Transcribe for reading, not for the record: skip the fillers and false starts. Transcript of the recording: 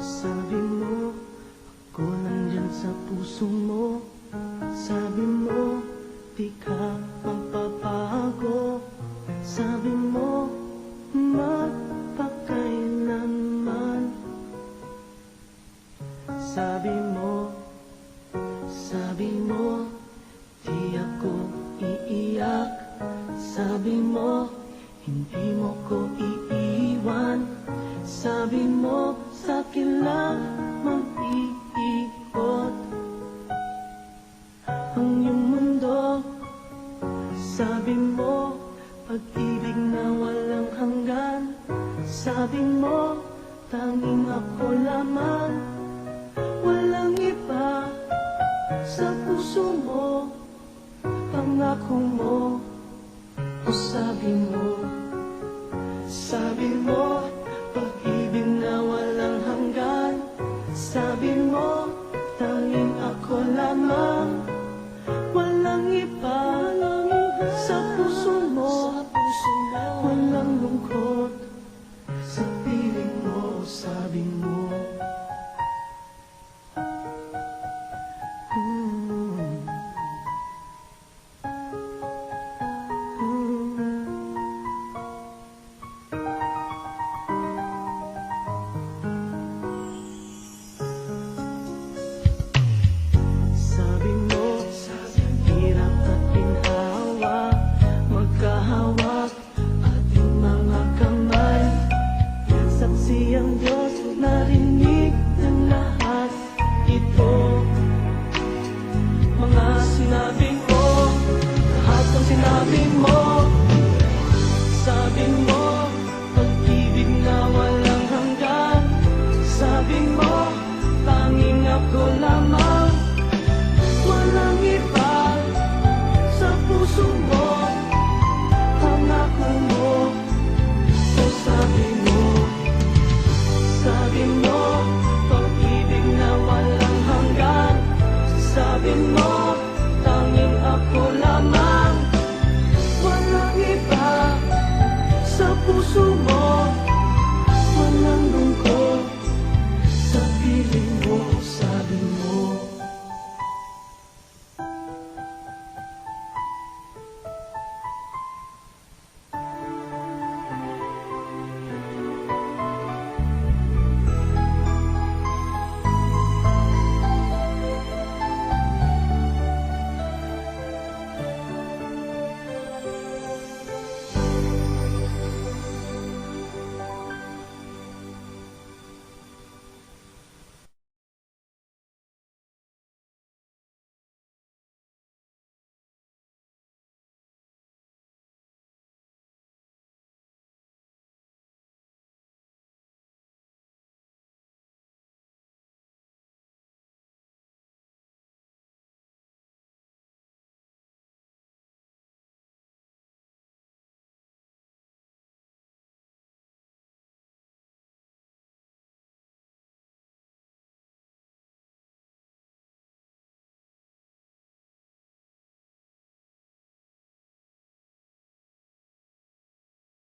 Sabi mo, ako nandyan sa puso mo. Sabi mo, di ka magbabago. Sabi mo, magpakailanman. Sabi mo, di ako iiyak. Sabi mo, hindi mo ko iiwan. Sabi mo, sa'kin lang mag-iikot ang iyong mundo. Sabi mo, pag-ibig na walang hanggan. Sabi mo, tanging ako lamang, walang iba sa puso mo. Pangako mo, o sabi mo